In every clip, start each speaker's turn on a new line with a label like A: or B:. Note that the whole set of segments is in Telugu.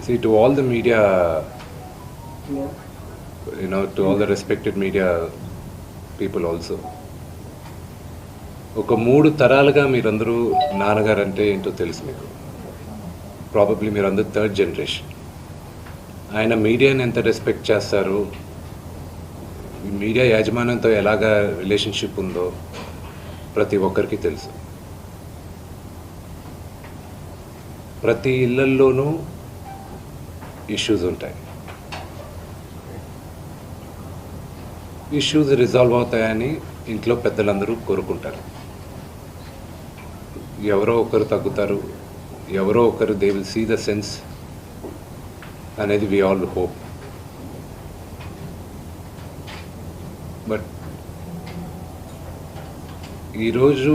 A: See, to all the media, to all the respected media people also. ఒక 3 తరాలుగా మీరందరూ నాన్నగారు అంటే ఏంటో తెలుసు మీకు. ప్రాబబ్లీ మీరందరూ థర్డ్ జనరేషన్. ఆయన మీడియాని ఎంత రెస్పెక్ట్ చేస్తారు, మీడియా యాజమాన్యంతో ఎలాగా రిలేషన్షిప్ ఉందో ప్రతి ఒక్కరికి తెలుసు. ప్రతి ఇళ్లల్లోనూ ఇష్యూస్ ఉంటాయి. ఇష్యూస్ రిజాల్వ్ అవుతాయని ఇంట్లో పెద్దలందరూ కోరుకుంటారు. ఎవరో ఒకరు తగ్గుతారు, ఎవరో ఒకరు they will see the sense అనేది వి ఆల్ హోప్. బట్ ఈరోజు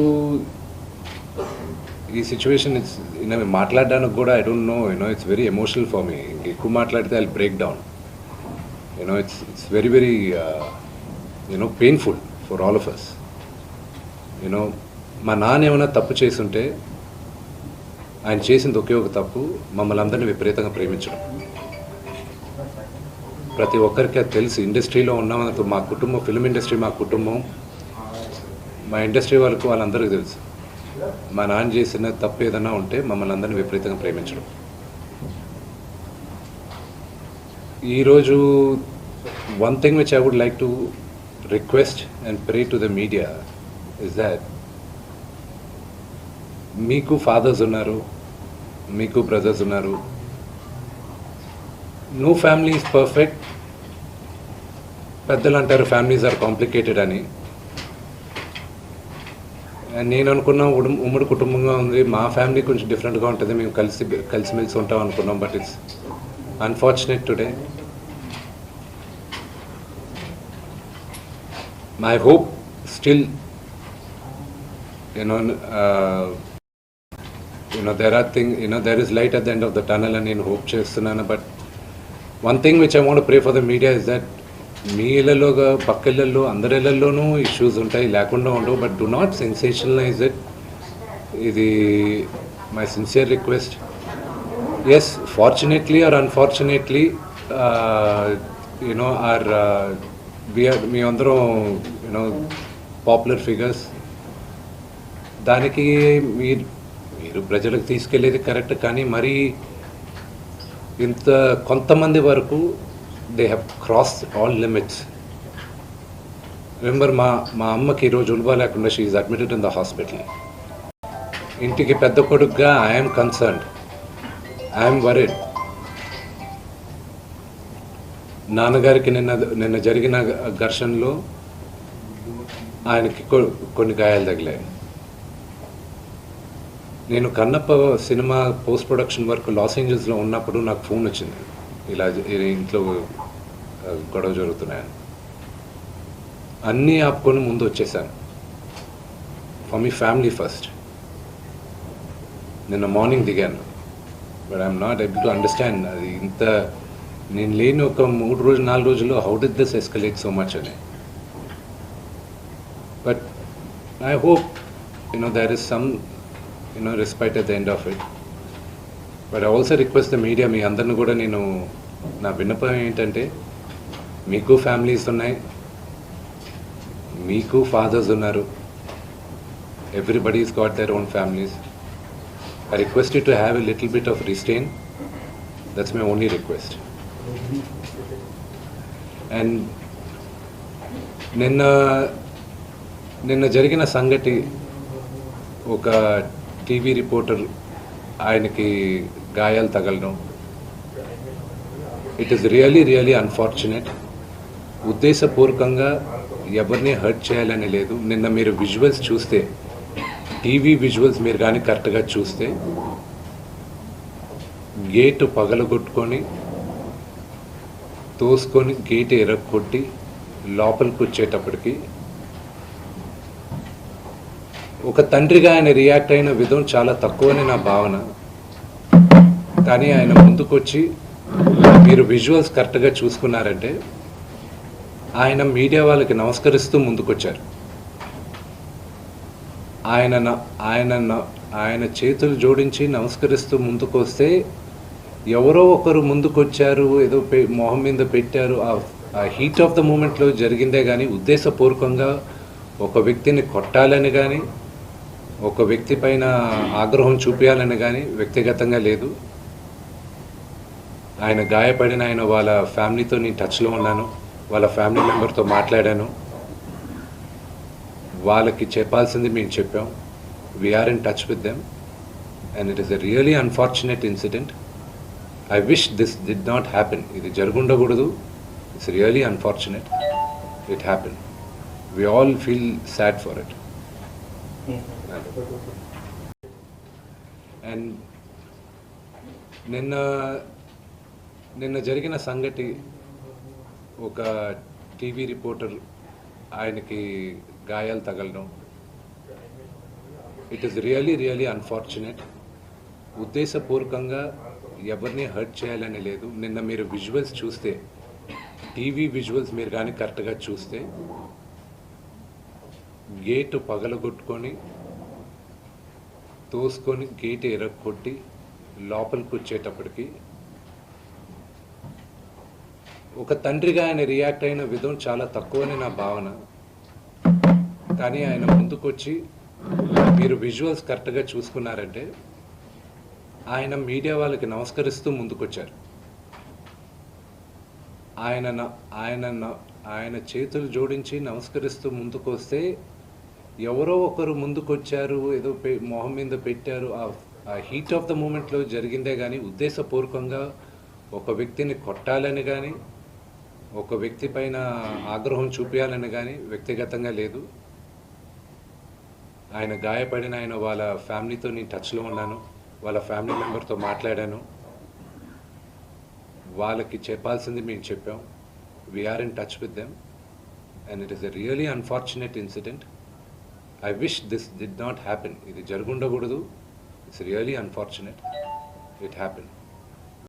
A: ఈ సిచ్యువేషన్ మాట్లాడడానికి కూడా I don't know, it's very emotional for me. ఎక్కువ మాట్లాడితే I break down. It's very very painful for all of us. మా నాన్న ఏమైనా తప్పు చేస్తుంటే ఆయన చేసింది ఒకే ఒక తప్పు, మమ్మల్ని అందరినీ విపరీతంగా ప్రేమించడం. ప్రతి ఒక్కరికి అది తెలుసు. ఇండస్ట్రీలో ఉన్నామన్నప్పుడు మా కుటుంబం, ఫిల్మ్ ఇండస్ట్రీ మా కుటుంబం, మా ఇండస్ట్రీ వాళ్ళందరికీ తెలుసు. మా నాన్న చేసిన తప్పు ఏదైనా ఉంటే మమ్మల్ని అందరినీ విపరీతంగా ప్రేమించడం. ఈరోజు one thing which I would like to request and pray to the media is that మీకు ఫాదర్స్ ఉన్నారు, మీకు బ్రదర్స్ ఉన్నారు. No family is perfect. పెద్దలు అంటారు ఫ్యామిలీస్ ఆర్ కాంప్లికేటెడ్ అని. నేను అనుకున్నా ఉమ్మడి కుటుంబంగా ఉంది, మా ఫ్యామిలీ కొంచెం డిఫరెంట్గా ఉంటుంది, మేము కలిసిమెలిసి ఉంటాం అనుకున్నాం. But it's unfortunate today. My hope still there is light at the end of the tunnel అని నేను హోప్ చేస్తున్నాను. But one thing which I want pray for the media is that మీ ఇళ్లలోగా పక్క ఇళ్లలో అందరి ఇళ్లలోనూ ఇష్యూస్ ఉంటాయి, లేకుండా ఉండవు. But do not sensationalize it. ఇది my sincere request. Yes, fortunately or unfortunately మీ అందరం పాపులర్ ఫిగర్స్. దానికి మీరు ప్రజలకు తీసుకెళ్ళేది కరెక్ట్, కానీ మరి ఇంత కొంతమంది వరకు they have crossed all limits. Remember, మా అమ్మకి ఈరోజు ఉల్బా లేకుండా she is admitted in the hospital. ఇంటికి పెద్ద కొడుకుగా ఐఎమ్ కన్సర్న్డ్, ఐఎమ్ వరీడ్. నాన్నగారికి నిన్న జరిగిన ఘర్షణలో ఆయనకి కొన్ని గాయాలు తగిలాయి. నేను Kannappa cinema post production work Los ఏంజల్స్లో ఉన్నప్పుడు నాకు ఫోన్ వచ్చింది, ఇలా ఇంట్లో గొడవ జరుగుతున్నాయని. అన్నీ ఆపుకొని ముందు వచ్చేసాను. For me family first. నిన్న మార్నింగ్ దిగాను. But I'm not able to understand అది ఇంత నేను లేని ఒక 3-4 రోజుల్లో how did this escalate so much అని. But I hope there is some respite at the end of it. But I also request the media, మీ అందరిని కూడా నేను నా విన్నపం ఏంటంటే, మీకు ఫ్యామిలీస్ ఉన్నాయి, మీకు ఫాదర్స్ ఉన్నారు, everybody's got their own families. I request you to have a little bit of restraint. That's my only request. And నిన్న జరిగిన సంగతి, ఒక టీవీ రిపోర్టర్ ఆయనకి గాయాలు తగలడం, ఇట్ ఈస్ రియలీ అన్ఫార్చునేట్. ఉద్దేశపూర్వకంగా ఎవరిని హర్ట్ చేయాలని లేదు. నిన్న మీరు విజువల్స్ చూస్తే, టీవీ విజువల్స్ మీరు కానీ కరెక్ట్గా చూస్తే, గేటు పగలగొట్టుకొని తోసుకొని గేటు ఎరగొట్టి లోపలికి వచ్చేటప్పటికి ఒక తండ్రిగా ఆయన రియాక్ట్ అయిన విధం చాలా తక్కువని నా భావన. కానీ ఆయన ముందుకొచ్చి, మీరు విజువల్స్ కరెక్ట్గా చూసుకున్నారంటే, ఆయన మీడియా వాళ్ళకి నమస్కరిస్తూ ముందుకొచ్చారు. ఆయన చేతులు జోడించి నమస్కరిస్తూ ముందుకు వస్తే ఎవరో ఒకరు ముందుకొచ్చారు, ఏదో మొహం మీద పెట్టారు. ఆ హీట్ ఆఫ్ ద మూమెంట్లో జరిగిందే కానీ ఉద్దేశపూర్వకంగా ఒక వ్యక్తిని కొట్టాలని కానీ, ఒక వ్యక్తి పైన ఆగ్రహం చూపించాలని కానీ వ్యక్తిగతంగా లేదు. ఆయన గాయపడిన వాళ్ళ ఫ్యామిలీతో నేను టచ్లో ఉన్నాను, వాళ్ళ ఫ్యామిలీ మెంబర్తో మాట్లాడాను. వాళ్ళకి చెప్పాల్సింది మేము చెప్పాం. We're in touch with them and it is a really unfortunate incident. I wish this did not happen. ఇది జరుగుండకూడదు. It's really unfortunate. It happen. We all feel sad for it. And నిన్న జరిగిన సంగతి, ఒక టీవీ రిపోర్టర్ ఆయనకి గాయాలు తగలడం, ఇట్ ఈస్ రియలీ అన్ఫార్చునేట్. ఉద్దేశపూర్వకంగా ఎవరిని హర్ట్ చేయాలని లేదు. నిన్న మీరు విజువల్స్ చూస్తే, టీవీ విజువల్స్ మీరు కానీ కరెక్ట్గా చూస్తే, గేటు పగలగొట్టుకొని తోసుకొని గేట్ ఎరగొట్టి లోపలికి వచ్చేటప్పటికి ఒక తండ్రిగా ఆయన రియాక్ట్ అయిన విధం చాలా తక్కువని నా భావన. కానీ ఆయన ముందుకొచ్చి, మీరు విజువల్స్ కరెక్ట్గా చూసుకున్నారంటే, ఆయన మీడియా వాళ్ళకి నమస్కరిస్తూ ముందుకొచ్చారు. ఆయన చేతులు జోడించి నమస్కరిస్తూ ముందుకొస్తే, ఎవరో ఒకరు ముందుకొచ్చారు, ఏదో మొహం మీద పెట్టారు. ఆ హీట్ ఆఫ్ ద మూమెంట్లో జరిగిందే కానీ ఉద్దేశపూర్వకంగా ఒక వ్యక్తిని కొట్టాలని కానీ, ఒక వ్యక్తి పైన ఆగ్రహం చూపించాలని కానీ వ్యక్తిగతంగా లేదు. ఆయన గాయపడిన వాళ్ళ ఫ్యామిలీతో నేను టచ్లో ఉన్నాను, వాళ్ళ ఫ్యామిలీ మెంబర్తో మాట్లాడాను. వాళ్ళకి చెప్పాల్సింది మేము చెప్పాం. We're in touch with them and it is a really unfortunate incident. I wish this did not happen. ఇది జరుగుండకూడదు. It's really unfortunate. It happen.